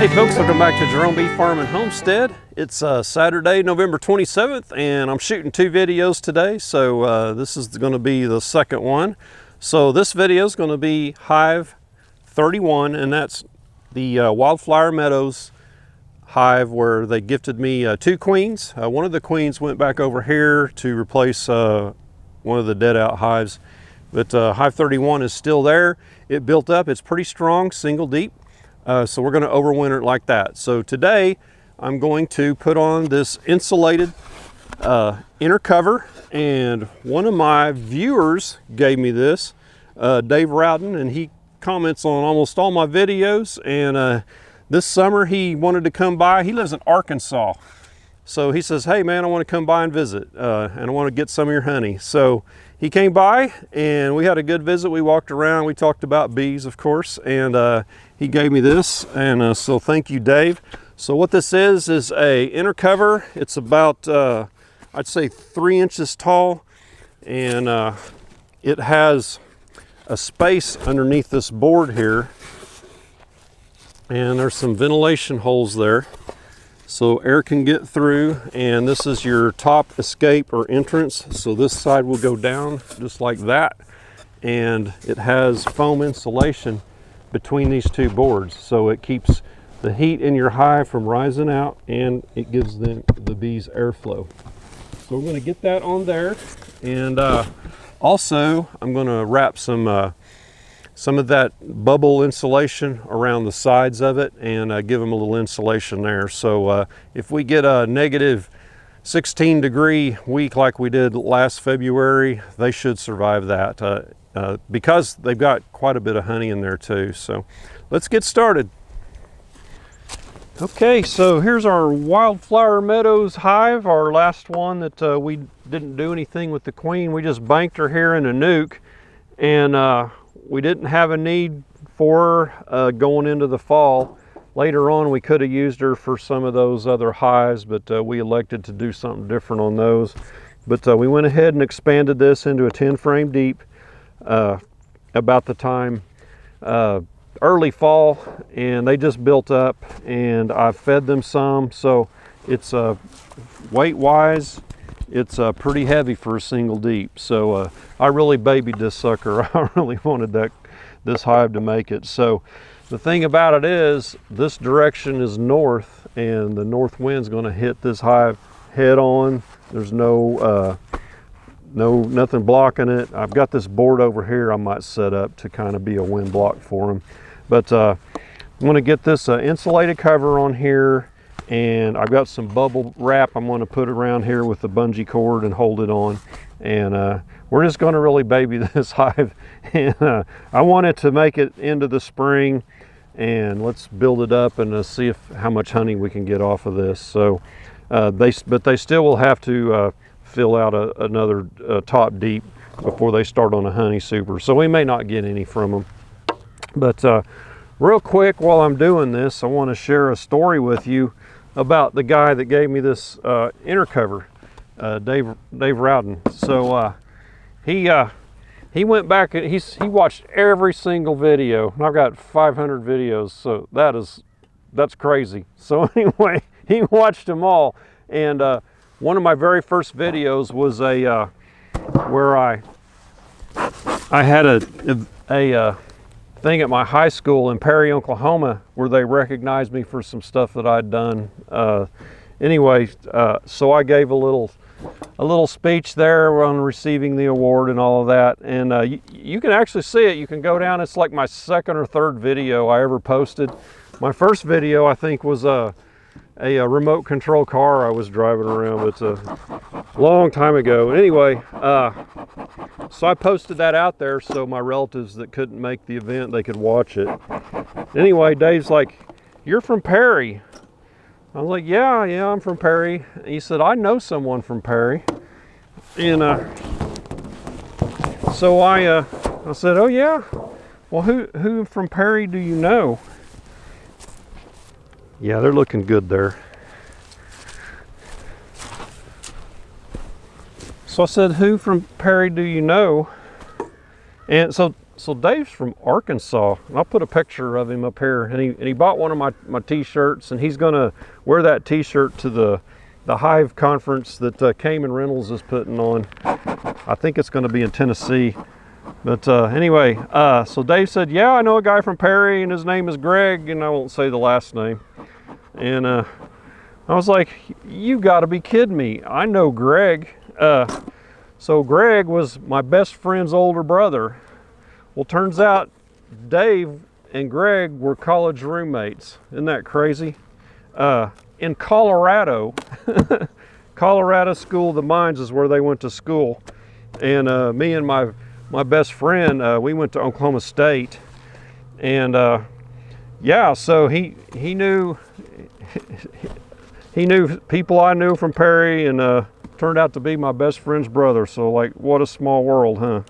Hey folks, welcome back to Jerome Bee Farm and Homestead. It's Saturday, November 27th, and I'm shooting two videos today. So this is going to be the second one. So this video is going to be Hive 31, and that's the Wildflower Meadows hive where they gifted me two queens. One of the queens went back over here to replace one of the dead out hives. But Hive 31 is still there. It built up, it's pretty strong, single deep. So we're going to overwinter it like that. So today I'm going to put on this insulated inner cover, and one of my viewers gave me this, Dave Rowden, and he comments on almost all my videos. And this summer he wanted to come by. He lives in Arkansas, so he says, hey man, I want to come by and visit, and I want to get some of your honey. So he came by and we had a good visit. We walked around, we talked about bees, of course, and he gave me this, and so thank you, Dave. So what this is a inner cover. It's about I'd say 3 inches tall, and it has a space underneath this board here, and there's some ventilation holes there so air can get through. And this is your top escape or entrance, so this side will go down just like that, and it has foam insulation between these two boards, so it keeps the heat in your hive from rising out, and it gives the bees airflow. So we're going to get that on there, and also I'm going to wrap some of that bubble insulation around the sides of it, and give them a little insulation there. So if we get a negative 16-degree week like we did last February, they should survive that, because they've got quite a bit of honey in there too. So let's get started. Okay, so here's our Wildflower Meadows hive, our last one that we didn't do anything with the queen. We just banked her here in a nuke, and we didn't have a need for her going into the fall. Later on we could have used her for some of those other hives, but we elected to do something different on those. But we went ahead and expanded this into a 10 frame deep about the time early fall, and they just built up, and I fed them some. So it's weight wise, it's pretty heavy for a single deep. So I really babied this sucker. I really wanted this hive to make it. So the thing about it is, this direction is north, and the north wind's going to hit this hive head on. There's nothing blocking it. I've got this board over here I might set up to kind of be a wind block for them. But I'm going to get this insulated cover on here, and I've got some bubble wrap I'm going to put around here with the bungee cord and hold it on. And we're just going to really baby this hive. And I wanted to make it into the spring, and let's build it up and see how much honey we can get off of this. So but they still will have to fill out another top deep before they start on a honey super. So we may not get any from them. But real quick, while I'm doing this, I want to share a story with you about the guy that gave me this inner cover, Dave Rowden. So he went back and he watched every single video. I've got 500 videos, so that's crazy. So anyway, he watched them all, and one of my very first videos was where I had a thing at my high school in Perry, Oklahoma, where they recognized me for some stuff that I'd done. Anyway, so I gave a little speech there on receiving the award and all of that, and you can actually see it. You can go down. It's like my second or third video I ever posted. My first video, I think, was a remote control car I was driving around. It's a long time ago. Anyway, so I posted that out there so my relatives that couldn't make the event, they could watch it. Anyway, Dave's like, "You're from Perry?" I was like, yeah, I'm from Perry. He said, "I know someone from Perry." And so I said, "Oh yeah? Well, who from Perry do you know?" Yeah, they're looking good there. So I said, "Who from Perry do you know?" And so So Dave's from Arkansas, and I'll put a picture of him up here. And he bought one of my t-shirts, and he's gonna wear that t-shirt to the Hive conference that Cayman Rentals is putting on. I think it's gonna be in Tennessee. But anyway, so Dave said, yeah, I know a guy from Perry, and his name is Greg, and I won't say the last name. And I was like, you gotta be kidding me. I know Greg. So Greg was my best friend's older brother. Well, turns out Dave and Greg were college roommates. Isn't that crazy? In Colorado, Colorado School of the Mines is where they went to school. And me and my best friend, we went to Oklahoma State. And yeah, so he knew people I knew from Perry, and turned out to be my best friend's brother. So like, what a small world, huh?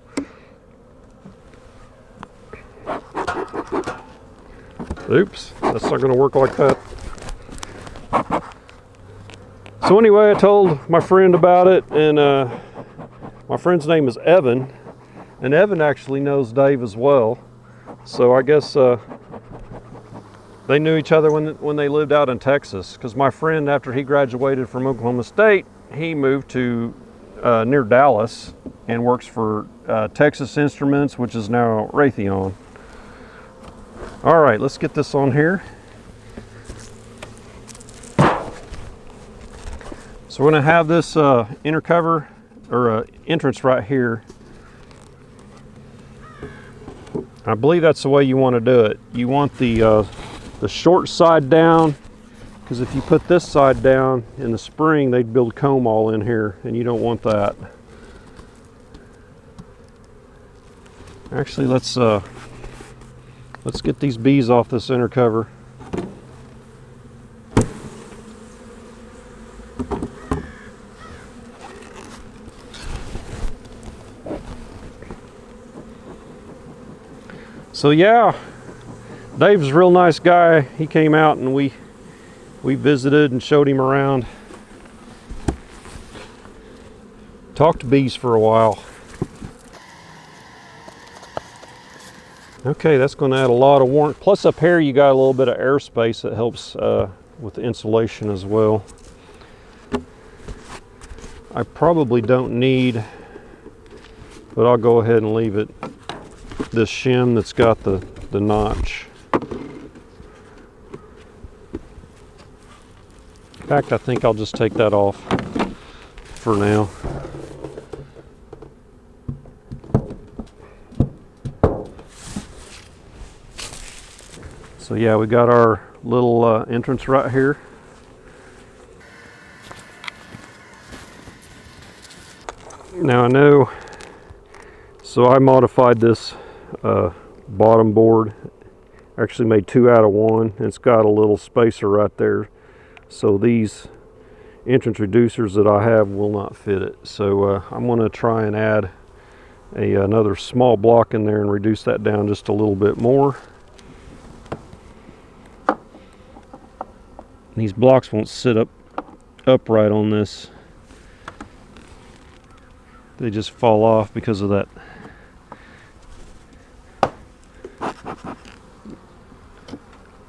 Oops, that's not gonna work like that. So anyway, I told my friend about it, and my friend's name is Evan, and Evan actually knows Dave as well. So I guess they knew each other when they lived out in Texas, because my friend, after he graduated from Oklahoma State, he moved to near Dallas and works for Texas Instruments, which is now Raytheon. All right, let's get this on here. So we're gonna have this inner cover, or entrance right here. I believe that's the way you want to do it. You want the short side down, because if you put this side down in the spring, they'd build comb all in here, and you don't want that. Actually, let's get these bees off this inner cover. So yeah, Dave's a real nice guy. He came out and we visited and showed him around. Talked to bees for a while. Okay, that's going to add a lot of warmth. Plus up here you got a little bit of airspace that helps with the insulation as well. I probably don't need, but I'll go ahead and leave it, this shim that's got the notch. In fact, I think I'll just take that off for now. So yeah, we got our little entrance right here. Now I know, so I modified this bottom board. Actually made 2 out of 1. It's got a little spacer right there. So these entrance reducers that I have will not fit it. So I'm going to try and add another small block in there and reduce that down just a little bit more. These blocks won't sit upright on this. They just fall off because of that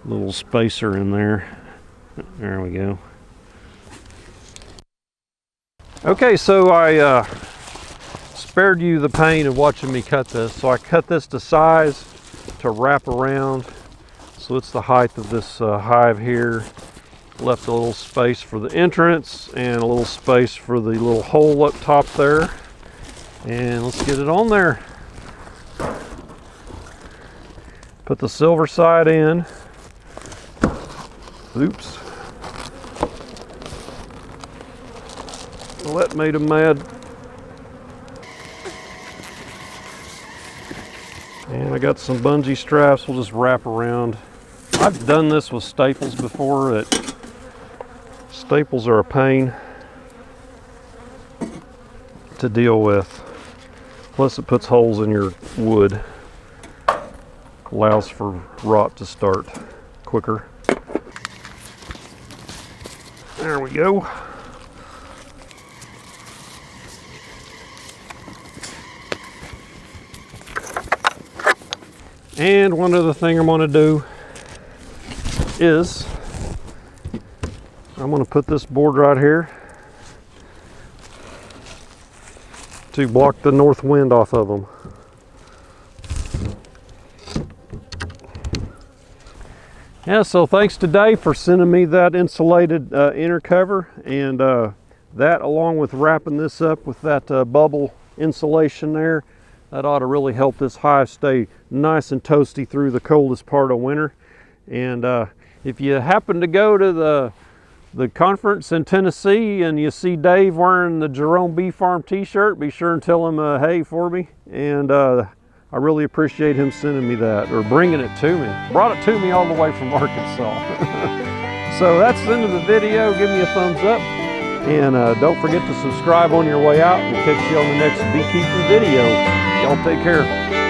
little spacer in there. There we go. Okay, so I spared you the pain of watching me cut this. So I cut this to size to wrap around. So it's the height of this hive here. Left a little space for the entrance and a little space for the little hole up top there. And let's get it on there. Put the silver side in. Oops. Well, that made him mad. And I got some bungee straps we'll just wrap around. I've done this with staples before. Staples are a pain to deal with. Plus it puts holes in your wood. Allows for rot to start quicker. There we go. And one other thing I'm going to do is I'm going to put this board right here to block the north wind off of them. Yeah, so thanks to Dave for sending me that insulated inner cover, and that, along with wrapping this up with that bubble insulation there, that ought to really help this hive stay nice and toasty through the coldest part of winter. And if you happen to go to the conference in Tennessee and you see Dave wearing the Jerome Bee Farm t-shirt, be sure and tell him hey for me. And I really appreciate him sending me that, or bringing it to me. Brought it to me all the way from Arkansas. So that's the end of the video. Give me a thumbs up, and don't forget to subscribe on your way out, and catch you on the next beekeeping video. Y'all take care.